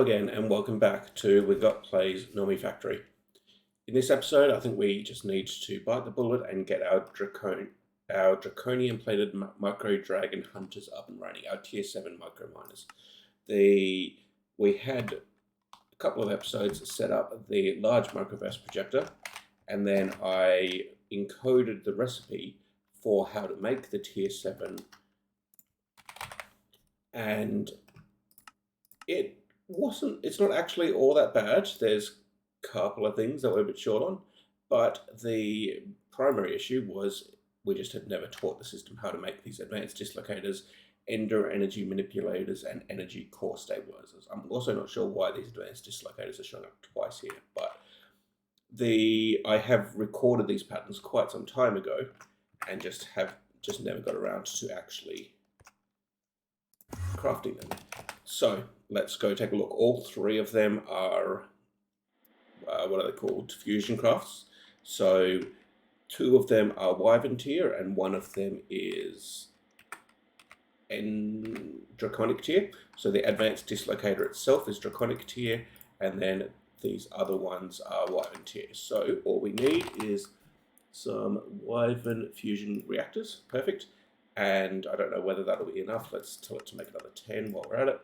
again, and welcome back to We Got Plays Nomifactory. In this episode, I think we just need to bite the bullet and get our draconian plated micro dragon hunters up and running, our tier 7 micro miners. We had a couple of episodes set up the large microverse projector, and then I encoded the recipe for how to make the tier 7, and it's not actually all that bad. There's a couple of things that we're a bit short on, but the primary issue was we just had never taught the system how to make these advanced dislocators, ender energy manipulators, and energy core stabilizers. I'm also not sure why these advanced dislocators are showing up twice here, but I have recorded these patterns quite some time ago and just never got around to actually crafting them. So let's go take a look. All three of them are, what are they called? Fusion crafts. So 2 of them are Wyvern tier and 1 of them is Draconic tier. So the advanced dislocator itself is Draconic tier, and then these other ones are Wyvern tier. So all we need is some Wyvern fusion reactors. Perfect. And I don't know whether that'll be enough. Let's tell it to make another 10 while we're at it.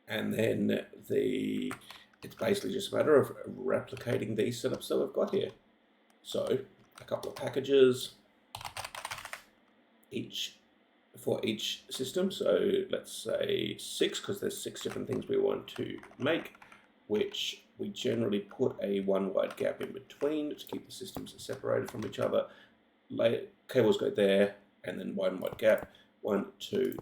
And then it's basically just a matter of replicating these setups that we've got here. So a couple of packages for each system. So let's say 6, because there's 6 different things we want to make, which we generally put a 1 wide gap in between to keep the systems separated from each other. Cables go there, and then 1 wide gap, 1, 2,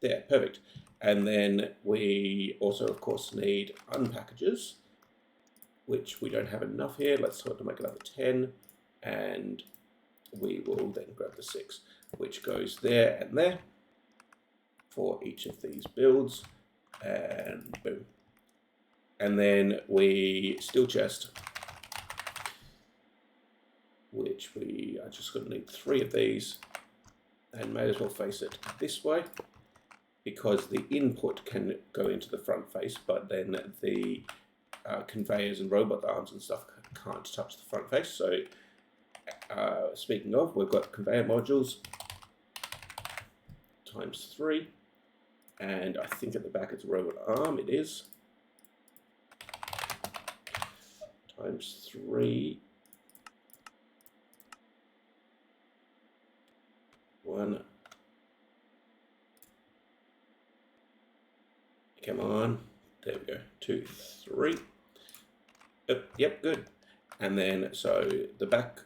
there, perfect. And then we also, of course, need unpackages, which we don't have enough here. Let's try to make another 10, and we will then grab the 6, which goes there and there for each of these builds, and boom. And then we steel chest, which we are just going to need 3 of these, and may as well face it this way, because the input can go into the front face, but then the conveyors and robot arms and stuff can't touch the front face. So speaking of, we've got conveyor modules times 3, and I think at the back it's a robot arm. It is times 3. 1. Come on. There we go. 2, 3. Yep, good. And then, so the back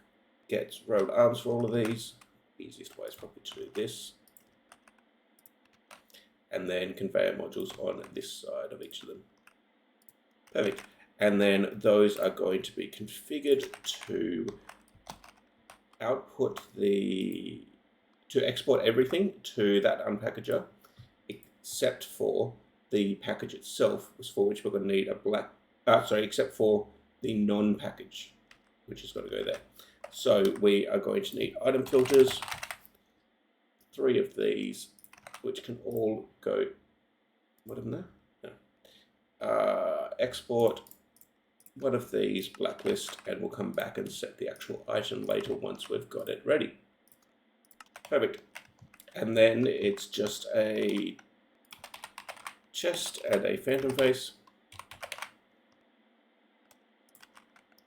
gets robot arms for all of these. Easiest way is probably to do this. And then conveyor modules on this side of each of them. Perfect. And then those are going to be configured to output to export everything to that unpackager, except for the package itself, for which we're going to need except for the non-package, which is going to go there. So we are going to need item filters, 3 of these, which can all go, what of them there? No. Export 1 of these, blacklist, and we'll come back and set the actual item later once we've got it ready. Perfect. And then it's just a chest and a phantom face.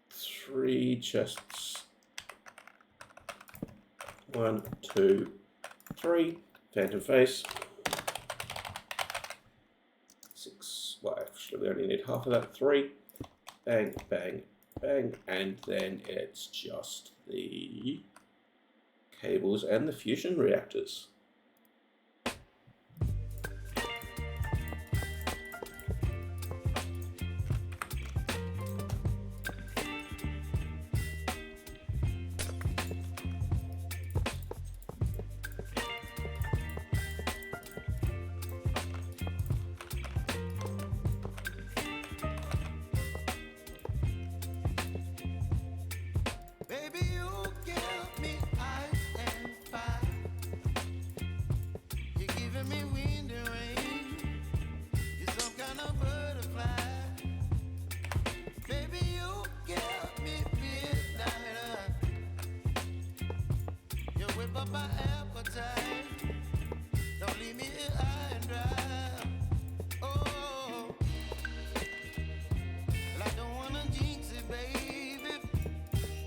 3 chests. 1, 2, 3. Phantom face. 6. Well, actually, we only need half of that. 3. Bang, bang, bang. And then it's just the cables and the fusion reactors. whip up my appetite. Don't leave me here high and dry. Oh, well, I don't wanna jinx it, baby.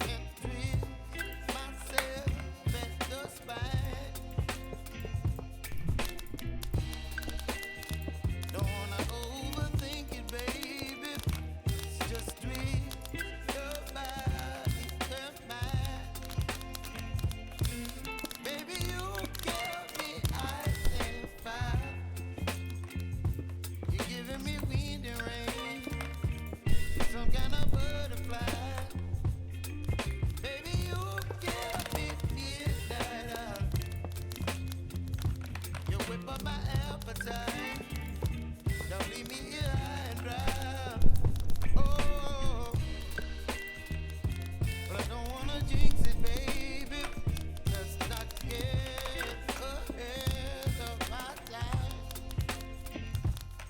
Can't twist myself at the spine. Don't wanna overthink it, baby. It's just twist your body and mine. Baby, you give me ice and fire. You're giving me wind and rain, some kind of butterfly. Baby, you give me midnight. You whip up my appetite. Don't leave me here high and dry. Oh, but I don't wanna jinx it, baby. Let's not get ahead of my time.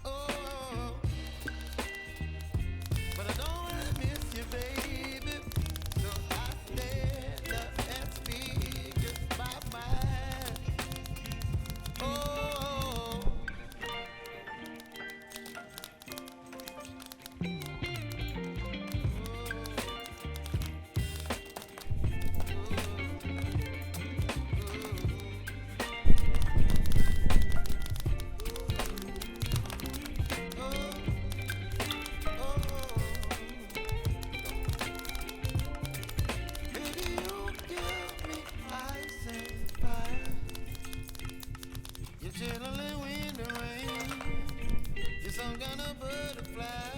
Oh, but I don't wanna miss you, baby. So I stand up and speak just my mind. Oh, baby, you give me ice and fire. You're chilling wind and rain. You're some kind of butterfly.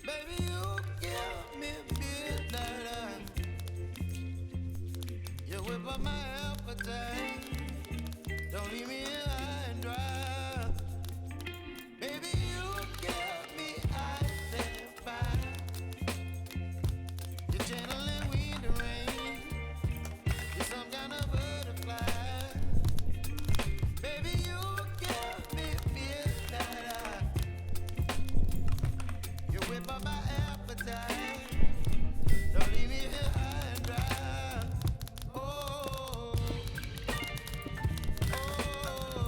Baby, you give me midnight. You whip up my appetite. Don't leave me here high and dry. Baby, you give me ice and fire. You're channeling wind and rain. You're some kind of butterfly. Baby, you give me midnight. You whip up my appetite. Don't leave me here high and dry. Oh, oh,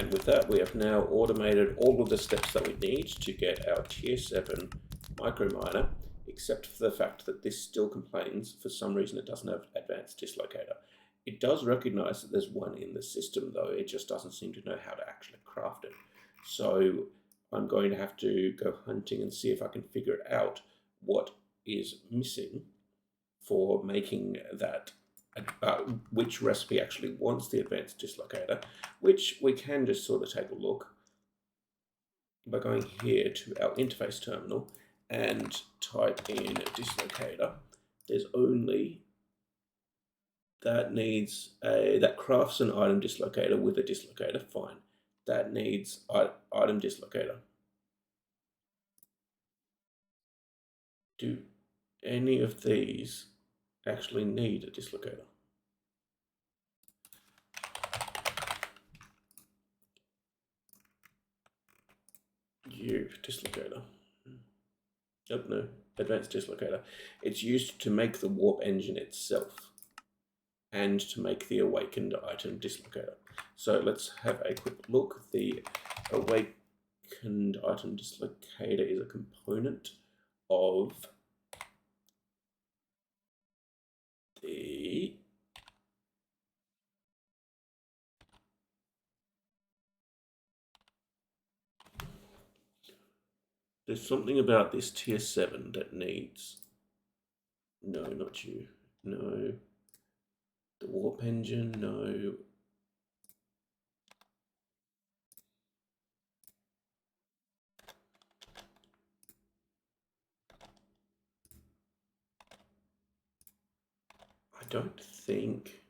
And with that, we have now automated all of the steps that we need to get our tier 7 microminer, except for the fact that this still complains for some reason it doesn't have advanced dislocator. It does recognize that there's one in the system though, it just doesn't seem to know how to actually craft it. So I'm going to have to go hunting and see if I can figure out what is missing for making that, which recipe actually wants the advanced dislocator, which we can just sort of take a look by going here to our interface terminal and type in dislocator. There's only that needs that crafts an item dislocator with a dislocator. Fine. That needs item dislocator. Do any of these actually need a dislocator? Dislocator. Nope, no. Advanced dislocator. It's used to make the warp engine itself and to make the awakened item dislocator. So let's have a quick look. The awakened item dislocator is a component of the there's something about this tier 7 that needs, no, not you, no, the warp engine, no. I don't think,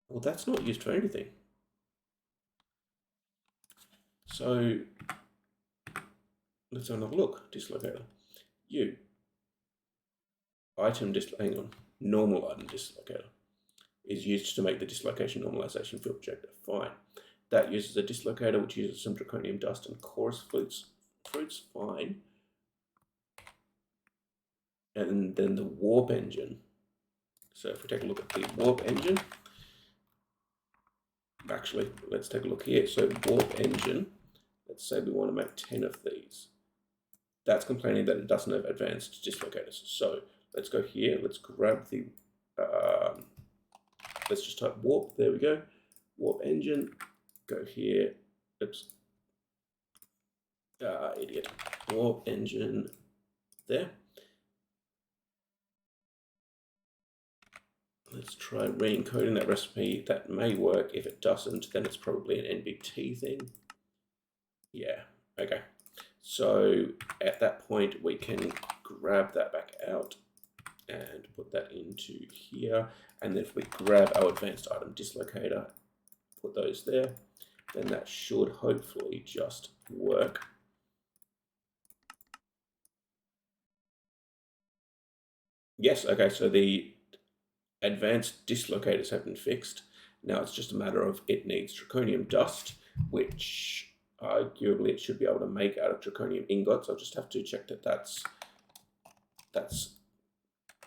well, that's not used for anything. So let's have another look. Dislocator. Hang on. Normal item dislocator is used to make the dislocation normalization field projector. Fine. That uses a dislocator which uses some draconium dust and chorus fruits. Fine. And then the warp engine. So if we take a look at the warp engine, actually, let's take a look here. So warp engine, let's say we want to make 10 of these. That's complaining that it doesn't have advanced dislocators. So let's go here, let's grab the, let's just type warp, there we go. Warp engine, go here, oops, idiot. Warp engine, there. Let's try re-encoding that recipe. That may work. If it doesn't, then it's probably an NBT thing. Yeah, okay. So at that point, we can grab that back out and put that into here. And then if we grab our advanced item dislocator, put those there, then that should hopefully just work. Yes, okay, so the advanced dislocators have been fixed. Now it's just a matter of it needs draconium dust, which arguably it should be able to make out of draconium ingots. I'll just have to check that that's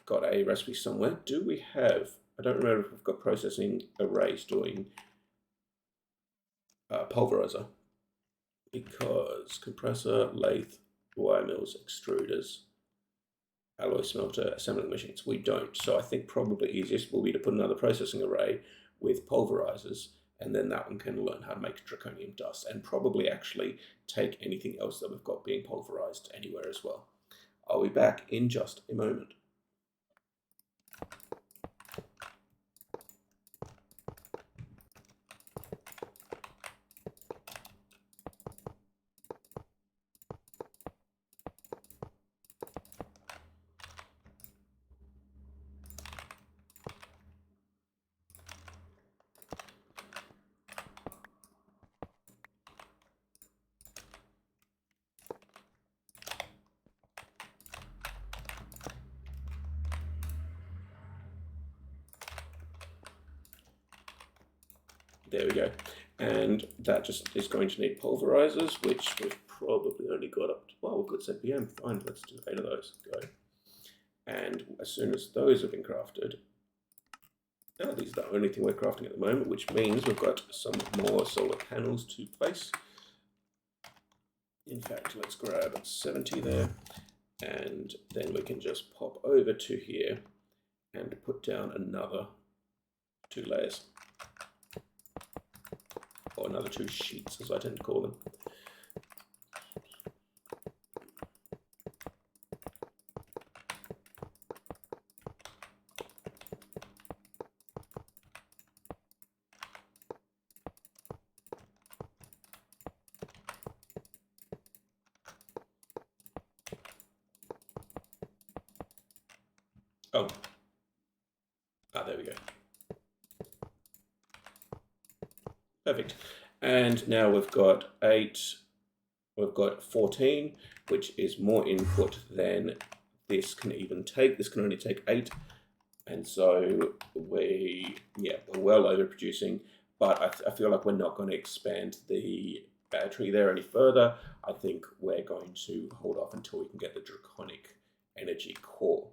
got a recipe somewhere. Do we have, I don't remember if we've got processing arrays doing pulverizer, because compressor, lathe, wire mills, extruders, alloy smelter, assembling machines. We don't. So I think probably easiest will be to put another processing array with pulverizers, and then that one can learn how to make draconium dust, and probably actually take anything else that we've got being pulverized anywhere as well. I'll be back in just a moment. There we go. And that just is going to need pulverizers, which we've probably only got up to, well, we've got ZPM, fine, let's do 8 of those, go. And as soon as those have been crafted, Now these are the only thing we're crafting at the moment, which means we've got some more solar panels to place. In fact, let's grab 70 there, and then we can just pop over to here and put down another 2 layers, or another 2 sheets as I tend to call them. Oh, there we go. Perfect. And now we've got 8, we've got 14, which is more input than this can even take. This can only take 8. And so we're well overproducing, but I feel like we're not going to expand the battery there any further. I think we're going to hold off until we can get the draconic energy core.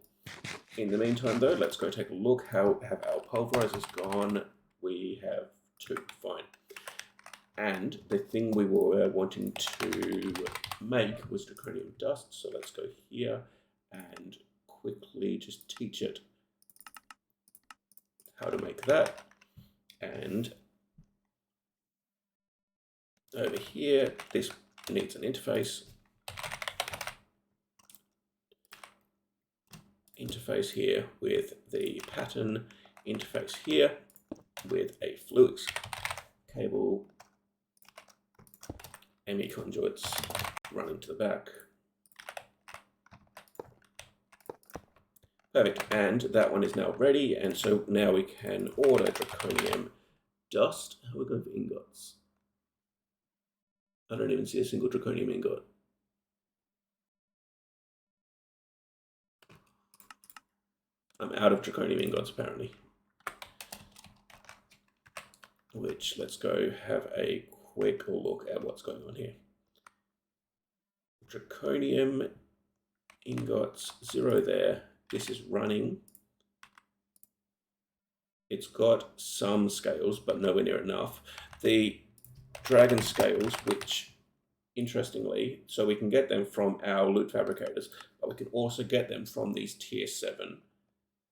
In the meantime, though, let's go take a look. How have our pulverizers gone? We have 2. Fine. And the thing we were wanting to make was draconium dust. So let's go here and quickly just teach it how to make that. And over here, this needs an interface. Interface here with the pattern, interface here with a fluix cable, ME conduits running to the back. Perfect, and that one is now ready, and so now we can order draconium dust. How are we going for ingots? I don't even see a single draconium ingot. I'm out of draconium ingots apparently. Which, let's go have a quick look at what's going on here. Draconium ingots, 0 there. This is running. It's got some scales, but nowhere near enough. The dragon scales, which interestingly, so we can get them from our loot fabricators, but we can also get them from these tier 7,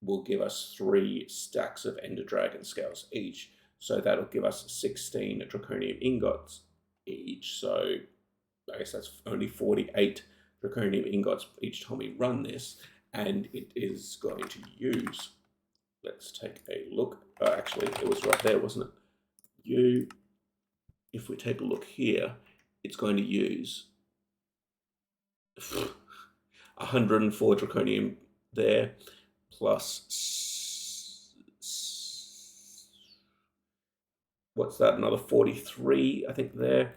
will give us 3 stacks of ender dragon scales each. So that'll give us 16 draconium ingots each. So I guess that's only 48 draconium ingots each time we run this. And it is going to use, let's take a look. Actually, it was right there, wasn't it? If we take a look here, it's going to use 104 draconium there, plus, what's that, another 43, I think, there.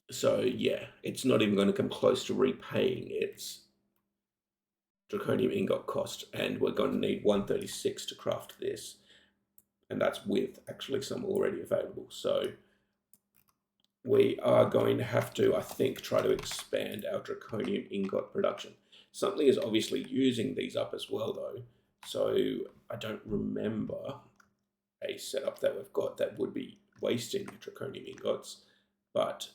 So yeah, it's not even going to come close to repaying its draconium ingot cost, and we're going to need 136 to craft this, and that's with actually some already available. So we are going to have to, I think, try to expand our draconium ingot production. Something is obviously using these up as well, though. So I don't remember a setup that we've got that would be wasting draconium ingots, but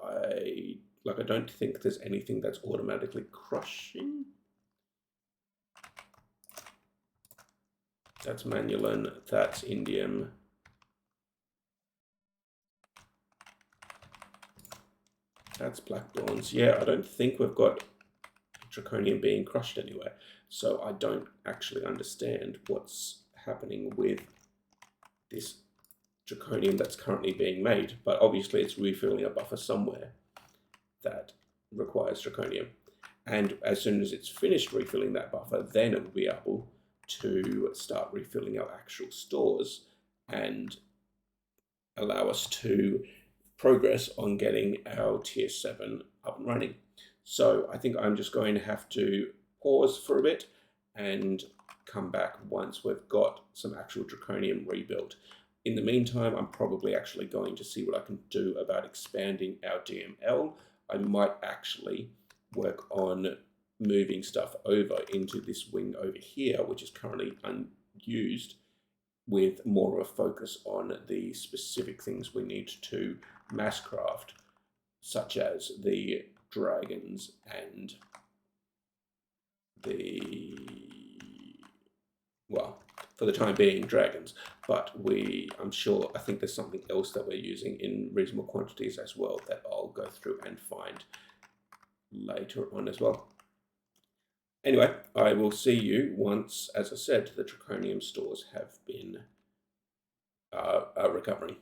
I don't think there's anything that's automatically crushing. That's Manulin, that's indium. That's black bronze. Yeah, I don't think we've got draconium being crushed anywhere. So I don't actually understand what's happening with this draconium that's currently being made, but obviously it's refilling a buffer somewhere that requires draconium. And as soon as it's finished refilling that buffer, then it will be able to start refilling our actual stores and allow us to progress on getting our tier 7 up and running. So I think I'm just going to have to pause for a bit and come back once we've got some actual draconium rebuilt. In the meantime, I'm probably actually going to see what I can do about expanding our DML. I might actually work on moving stuff over into this wing over here, which is currently unused, with more of a focus on the specific things we need to mass craft, such as the dragons and the, well, for the time being, dragons, but I think there's something else that we're using in reasonable quantities as well that I'll go through and find later on as well. Anyway, I will see you once, as I said, the Draconium stores have been recovering.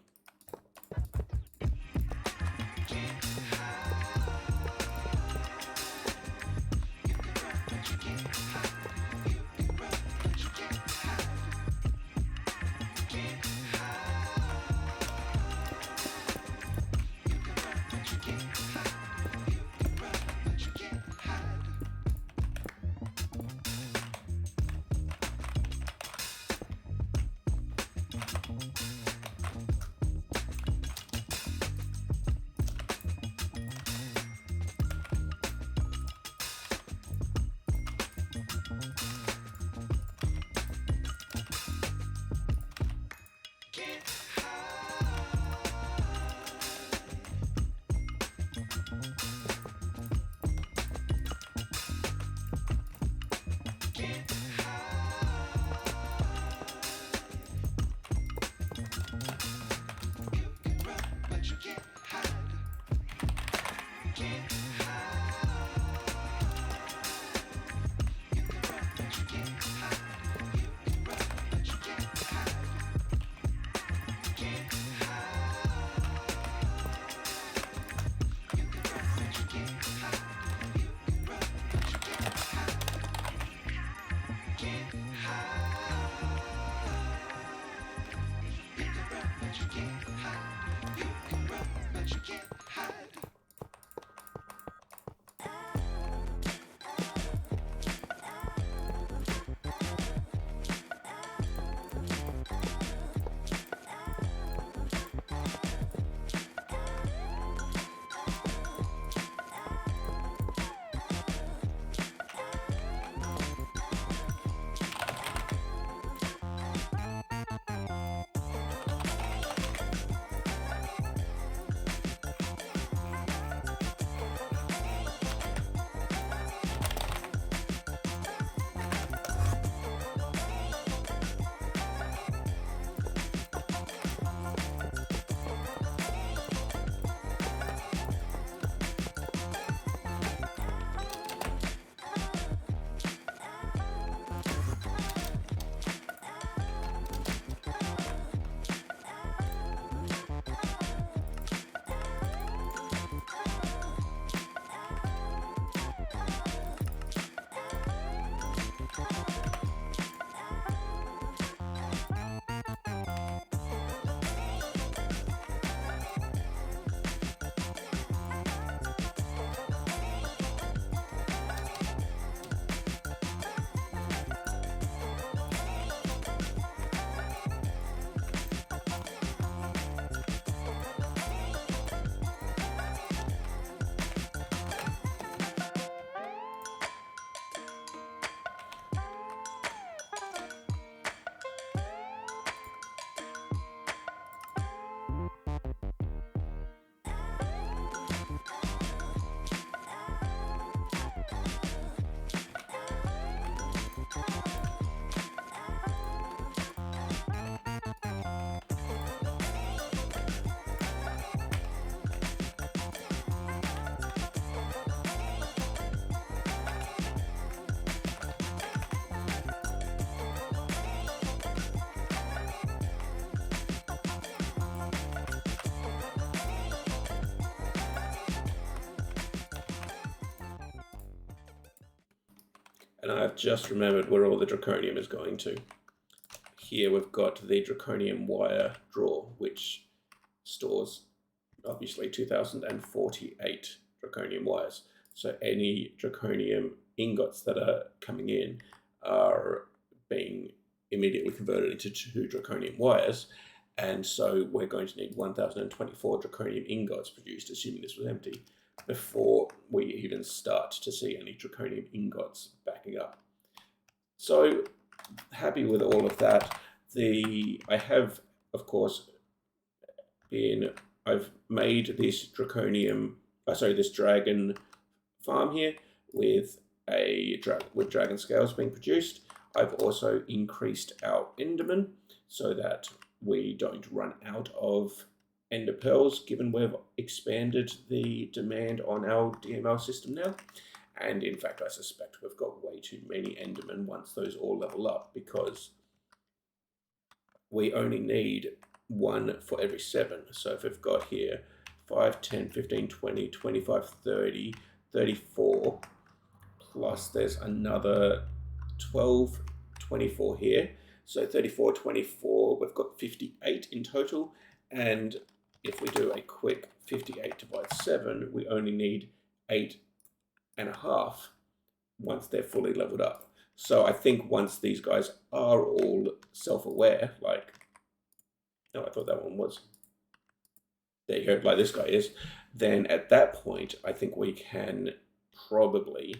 And I've just remembered where all the Draconium is going to. Here we've got the Draconium wire drawer, which stores, obviously, 2048 Draconium wires. So any Draconium ingots that are coming in are being immediately converted into 2 Draconium wires. And so we're going to need 1024 Draconium ingots produced, assuming this was empty, before we even start to see any draconium ingots backing up. So happy with all of that. I have, of course, I've made this this dragon farm here with dragon scales being produced. I've also increased our enderman so that we don't run out of ender pearls, given we've expanded the demand on our DML system now. And in fact, I suspect we've got way too many endermen once those all level up, because we only need one for every 7. So if we've got here 5, 10, 15, 20, 25, 30, 34, plus there's another 12, 24 here. So 34, 24, we've got 58 in total. And if we do a quick 58 divided 7, we only need 8.5 once they're fully leveled up. So I think once these guys are all self-aware, like, no, I thought that one was, there you go, like this guy is, then at that point, I think we can probably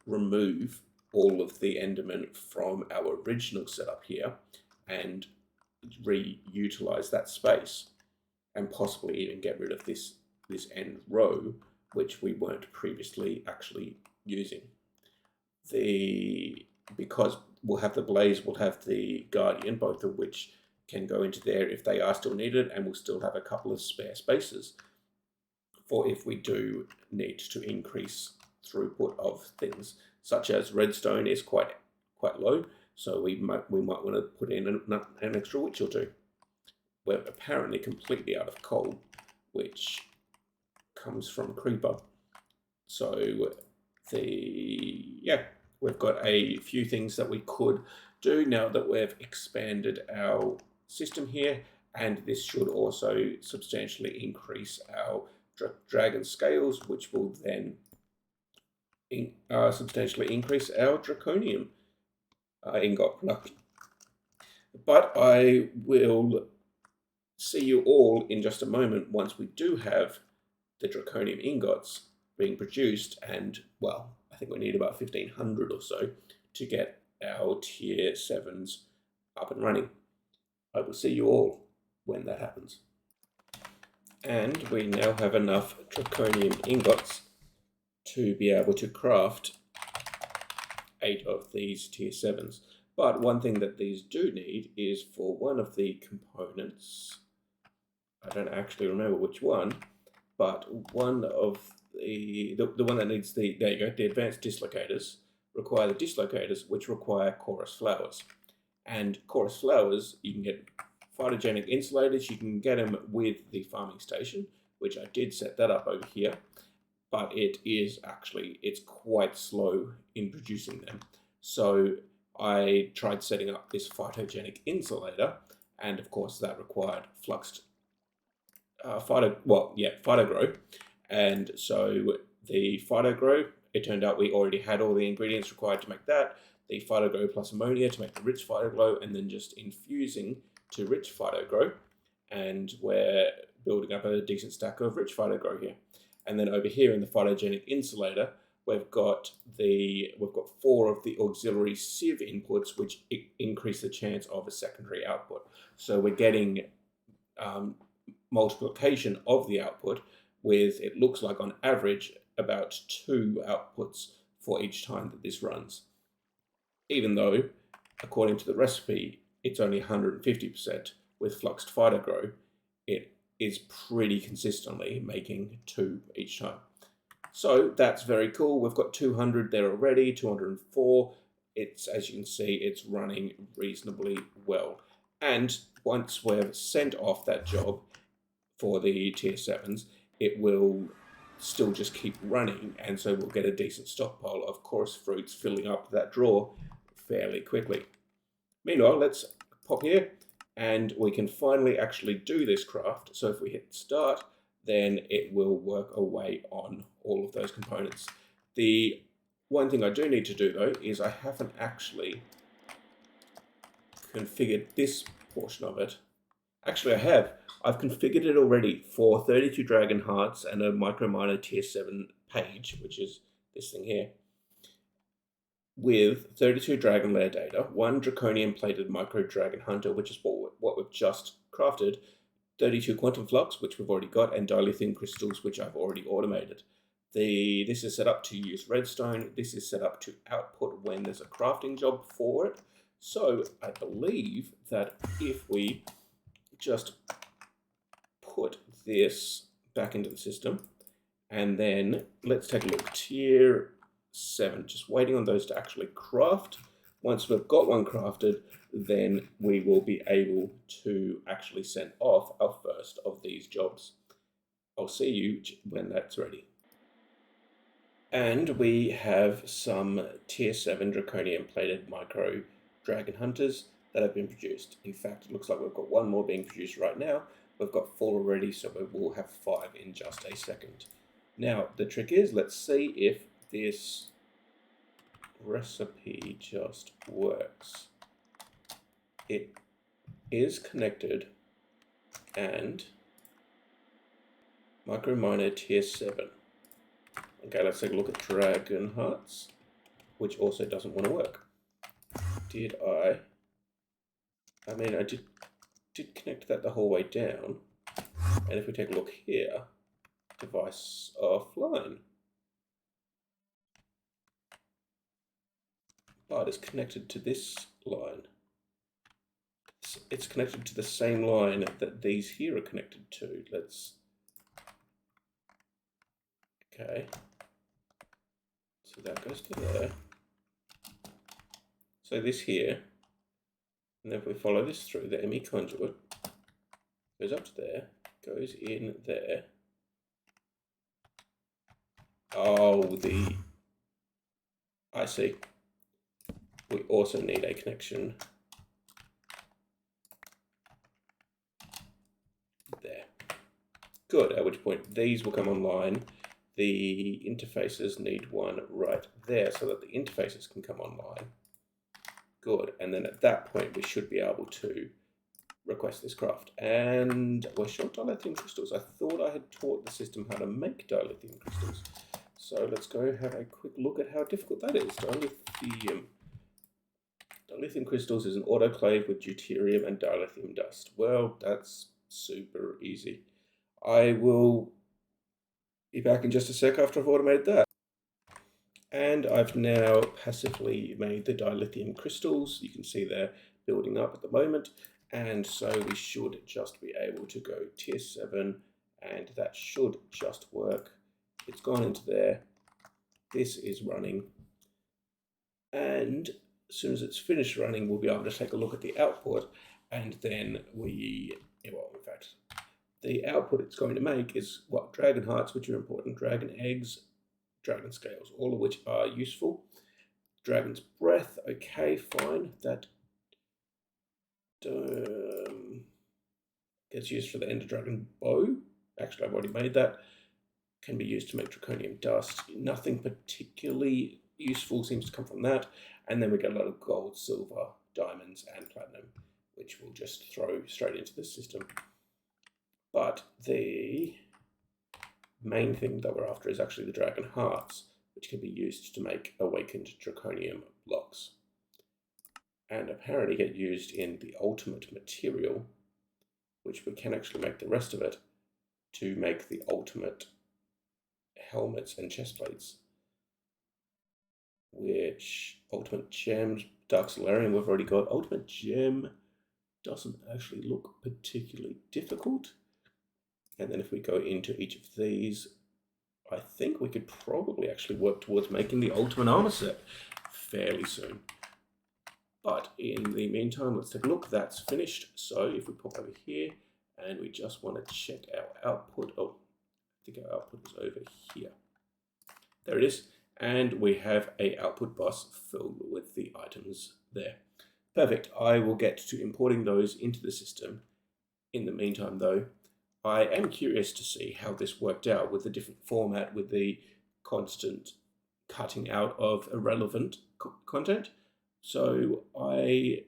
remove all of the endermen from our original setup here and reutilize that space, and possibly even get rid of this end row, which we weren't previously actually using. Because we'll have the blaze, we'll have the guardian, both of which can go into there if they are still needed, and we'll still have a couple of spare spaces for if we do need to increase throughput of things, such as redstone is quite low, so we might want to put in an extra witch or two. We're apparently completely out of coal, which comes from creeper. So we've got a few things that we could do now that we've expanded our system here, and this should also substantially increase our dragon scales, which will then substantially increase our draconium ingot production. But I will see you all in just a moment once we do have the draconium ingots being produced, and well, I think we need about 1,500 or so to get our tier 7s up and running. I will see you all when that happens. And we now have enough draconium ingots to be able to craft 8 of these tier 7s. But one thing that these do need is for one of the components, I don't actually remember which one, but one of the one that needs there you go, the advanced dislocators require the dislocators, which require chorus flowers. And chorus flowers, you can get photogenic insulators, you can get them with the farming station, which I did set that up over here, but it's quite slow in producing them. So I tried setting up this photogenic insulator, and of course that required fluxed phytogrow. And so the phytogrow, it turned out we already had all the ingredients required to make that. The phytogrow plus ammonia to make the rich phytoglow, and then just infusing to rich phytogrow. And we're building up a decent stack of rich phytogrow here. And then over here in the photogenic insulator, we've got 4 of the auxiliary sieve inputs, which increase the chance of a secondary output. So we're getting multiplication of the output with, it looks like on average, about 2 outputs for each time that this runs. Even though, according to the recipe, it's only 150% with fluxed phytogrow, it is pretty consistently making 2 each time. So that's very cool. We've got 200 there already, 204. As you can see, it's running reasonably well. And once we've sent off that job for the tier 7s, it will still just keep running, and so we'll get a decent stockpile of chorus fruits filling up that drawer fairly quickly. Meanwhile, let's pop here, and we can finally actually do this craft. So if we hit start, then it will work away on all of those components. The one thing I do need to do though is I haven't actually configured this portion of it. Actually I have. I've configured it already for 32 Dragon Hearts and a Microminer Tier 7 page, which is this thing here, with 32 Dragon Lair data, 1 Draconium Plated Micro Dragon Hunter, which is what we've just crafted, 32 Quantum Flux, which we've already got, and Dilithium Crystals, which I've already automated. This is set up to use redstone. This is set up to output when there's a crafting job for it. So I believe that if we just put this back into the system, and then let's take a look. Tier 7, just waiting on those to actually craft. Once we've got one crafted, then we will be able to actually send off our first of these jobs. I'll see you when that's ready. And we have some Tier 7 Draconium Plated Micro Dragon Hunters that have been produced. In fact, it looks like we've got one more being produced right now. We've got 4 already, so we will have 5 in just a second. Now, the trick is, let's see if this recipe just works. It is connected, and Microminer Tier 7. Okay, let's take a look at Dragon Hearts, which also doesn't want to work. I mean, I did connect that the whole way down. And if we take a look here, device offline. But it's connected to this line. It's connected to the same line that these here are connected to. Okay. So that goes to there. So this here, and then if we follow this through, the ME conduit goes up to there, goes in there. Oh, I see. We also need a connection there. Good, at which point these will come online. The interfaces need one right there so that the interfaces can come online. Good, and then at that point we should be able to request this craft. And we're short dilithium crystals. I thought I had taught the system how to make dilithium crystals. So let's go have a quick look at how difficult that is. Dilithium crystals is an autoclave with deuterium and dilithium dust. Well, that's super easy. I will be back in just a sec after I've automated that. And I've now passively made the dilithium crystals. You can see they're building up at the moment. And so we should just be able to go tier 7, and that should just work. It's gone into there. This is running. And as soon as it's finished running, we'll be able to take a look at the output. And then the output it's going to make is what? Dragon hearts, which are important, dragon eggs, dragon scales, all of which are useful. Dragon's breath, okay, fine. That gets used for the Ender Dragon bow. Actually, I've already made that. Can be used to make draconium dust. Nothing particularly useful seems to come from that. And then we get a lot of gold, silver, diamonds, and platinum, which we'll just throw straight into the system. But the main thing that we're after is actually the dragon hearts, which can be used to make awakened draconium blocks. And apparently get used in the ultimate material, which we can actually make the rest of it to make the ultimate helmets and chest plates. Which ultimate gems, dark solarium we've already got. Ultimate gem doesn't actually look particularly difficult. And then if we go into each of these, I think we could probably actually work towards making the ultimate armor set fairly soon. But in the meantime, let's take a look. That's finished. So if we pop over here and we just want to check our output. Oh, I think our output is over here. There it is. And we have a output bus filled with the items there. Perfect. I will get to importing those into the system. In the meantime, though, I am curious to see how this worked out with the different format, with the constant cutting out of irrelevant content. So I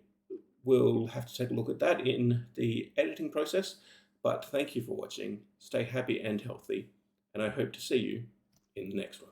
will have to take a look at that in the editing process. But thank you for watching, stay happy and healthy, and I hope to see you in the next one.